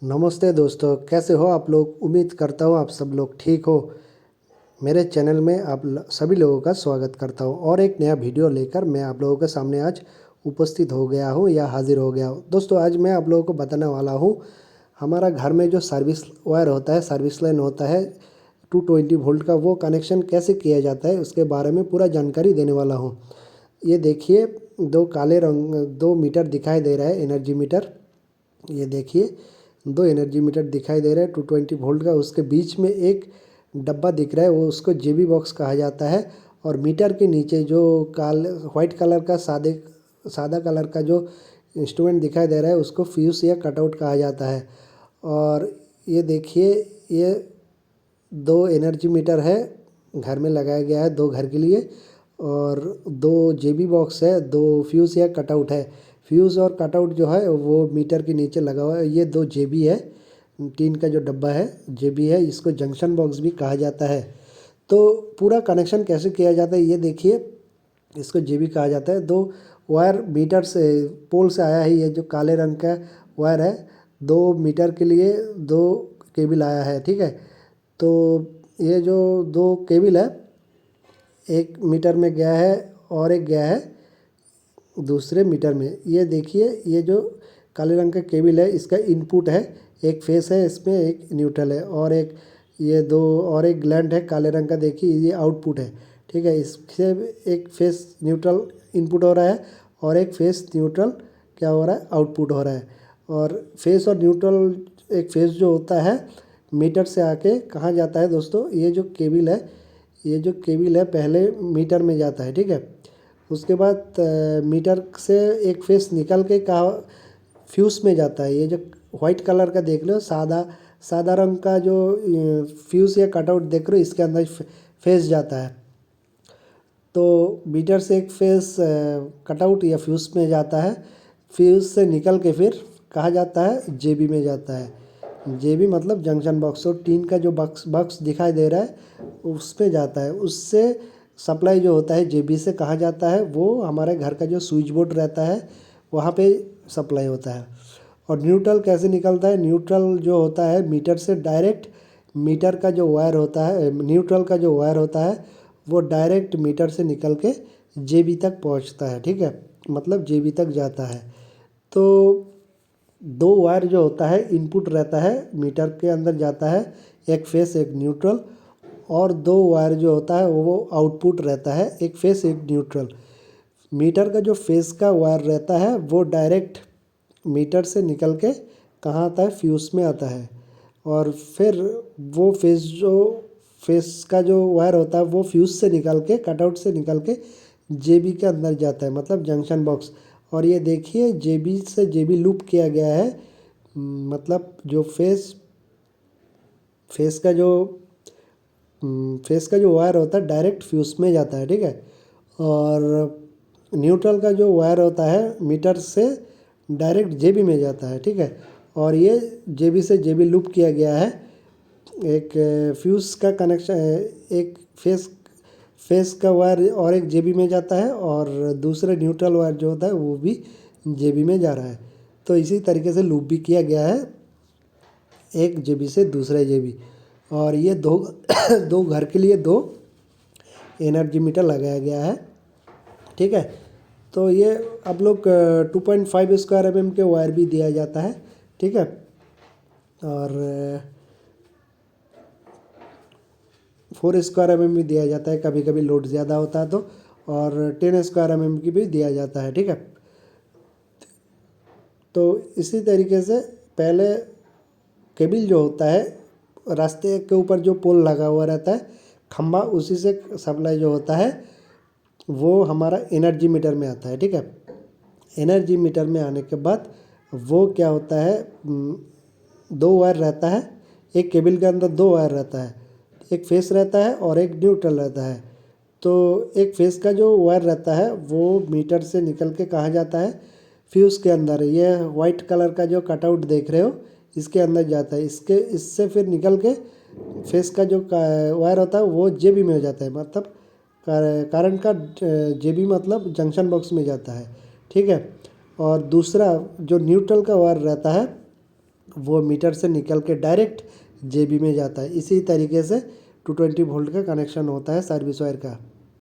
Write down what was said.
नमस्ते दोस्तों, कैसे हो आप लोग। उम्मीद करता हूँ आप सब लोग ठीक हो। मेरे चैनल में आप सभी लोगों का स्वागत करता हूँ और एक नया वीडियो लेकर मैं आप लोगों के सामने आज उपस्थित हो गया हूँ या हाजिर हो गया हूँ। दोस्तों, आज मैं आप लोगों को बताने वाला हूँ हमारा घर में जो सर्विस वायर होता है, सर्विस लाइन होता है 220 वोल्ट का, वो कनेक्शन कैसे किया जाता है उसके बारे में पूरा जानकारी देने वाला हूँ। ये देखिए, दो मीटर दिखाई दे रहा है, एनर्जी मीटर। ये देखिए, दो एनर्जी मीटर दिखाई दे रहा है 220 वोल्ट का। उसके बीच में एक डब्बा दिख रहा है, वो उसको जेबी बॉक्स कहा जाता है। और मीटर के नीचे जो वाइट कलर का सादा कलर का जो इंस्ट्रूमेंट दिखाई दे रहा है उसको फ्यूज या कटआउट कहा जाता है। और ये देखिए, ये दो एनर्जी मीटर है, घर में लगाया गया है दो घर के लिए। और दो जेबी बॉक्स है, दो फ्यूज़ या कटआउट है। फ्यूज़ और कटआउट जो है वो मीटर के नीचे लगा हुआ है। ये दो जेबी है, टीन का जो डब्बा है जेबी है, इसको जंक्शन बॉक्स भी कहा जाता है। तो पूरा कनेक्शन कैसे किया जाता है ये देखिए, इसको जेबी कहा जाता है। दो वायर मीटर से, पोल से आया है, ये जो काले रंग का वायर है, 2 मीटर के लिए दो केबल आया है, ठीक है। तो ये जो दो केबल है, एक मीटर में गया है और एक गया है दूसरे मीटर में। ये देखिए, ये जो काले रंग का केबल है इसका इनपुट है, एक फेस है इसमें, एक न्यूट्रल है, और एक ये दो और एक ग्लैंड है काले रंग का, देखिए ये आउटपुट है, ठीक है। इससे एक फेस न्यूट्रल इनपुट हो रहा है और एक फेस न्यूट्रल क्या हो रहा है, आउटपुट हो रहा है। और फेस और न्यूट्रल, एक फेस जो होता है मीटर से आके कहाँ जाता है दोस्तों, ये जो केबल है, ये जो केबल है पहले मीटर में जाता है, ठीक है। उसके बाद मीटर से एक फेस निकल के कहाँ, फ्यूज़ में जाता है। ये जो वाइट कलर का देख रहे हो, सादा सादा रंग का जो फ्यूज़ या कटआउट देख रहे हो, इसके अंदर फेस जाता है। तो मीटर से एक फेस कटआउट या फ्यूज़ में जाता है। फ्यूज़ से निकल के फिर कहाँ जाता है, जेबी में जाता है। जेबी मतलब जंक्शन बॉक्स। और टीन का जो बॉक्स बॉक्स दिखाई दे रहा है उस पे जाता है। उससे सप्लाई जो होता है जेबी से कहाँ जाता है, वो हमारे घर का जो स्विच बोर्ड रहता है वहाँ पे सप्लाई होता है। और न्यूट्रल कैसे निकलता है, न्यूट्रल जो होता है मीटर से डायरेक्ट, मीटर का जो वायर होता है, न्यूट्रल का जो वायर होता है वो डायरेक्ट मीटर से निकल के जेबी तक पहुंचता है, ठीक है, मतलब जेबी तक जाता है। तो दो वायर जो होता है, इनपुट रहता है मीटर के अंदर जाता है, एक फेस एक न्यूट्रल। और दो वायर जो होता है वो आउटपुट रहता है, एक फेस एक न्यूट्रल। मीटर का जो फेस का वायर रहता है वो डायरेक्ट मीटर से निकल के कहाँ आता है, फ्यूज़ में आता है। और फिर वो फेस का जो वायर होता है वो फ्यूज़ से निकल के, कटआउट से निकल के जेबी के अंदर जाता है, मतलब जंक्शन बॉक्स। और ये देखिए, जेबी से जेबी लूप किया गया है। मतलब जो फेस का जो फेस का जो वायर होता है डायरेक्ट फ्यूज़ में जाता है, ठीक है। और न्यूट्रल का जो वायर होता है मीटर से डायरेक्ट जेबी में जाता है, ठीक है। और ये जेबी से जेबी लूप किया गया है। एक फ्यूज़ का कनेक्शन, एक फेस का वायर और एक जेबी में जाता है, और दूसरे न्यूट्रल वायर जो होता है वो भी जेबी में जा रहा है। तो इसी तरीके से लूप भी किया गया है, एक जेबी से दूसरे जेबी। और ये दो दो घर के लिए दो एनर्जी मीटर लगाया गया है, ठीक है। तो ये आप लोग 2.5 स्क्वायर mm के वायर भी दिया जाता है, ठीक है। और 4 स्क्वायर mm भी दिया जाता है, कभी कभी लोड ज़्यादा होता है तो। और 10 स्क्वायर mm की भी दिया जाता है, ठीक है। तो इसी तरीके से पहले केबल जो होता है, रास्ते के ऊपर जो पोल लगा हुआ रहता है, खंभा, उसी से सप्लाई जो होता है वो हमारा एनर्जी मीटर में आता है, ठीक है। एनर्जी मीटर में आने के बाद वो क्या होता है, दो वायर रहता है, एक केबल के अंदर दो वायर रहता है, एक फेस रहता है और एक न्यूट्रल रहता है। तो एक फेस का जो वायर रहता है वो मीटर से निकल के कहाँ जाता है, फ्यूज़ के अंदर। ये वाइट कलर का जो कटआउट देख रहे हो इसके अंदर जाता है। इससे फिर निकल के फेस का जो वायर होता है वो जेबी में हो जाता है, मतलब करंट का जेबी मतलब जंक्शन बॉक्स में जाता है, ठीक है। और दूसरा जो न्यूट्रल का वायर रहता है वो मीटर से निकल के डायरेक्ट जेबी में जाता है। इसी तरीके से 220 वोल्ट का कनेक्शन होता है सर्विस वायर का।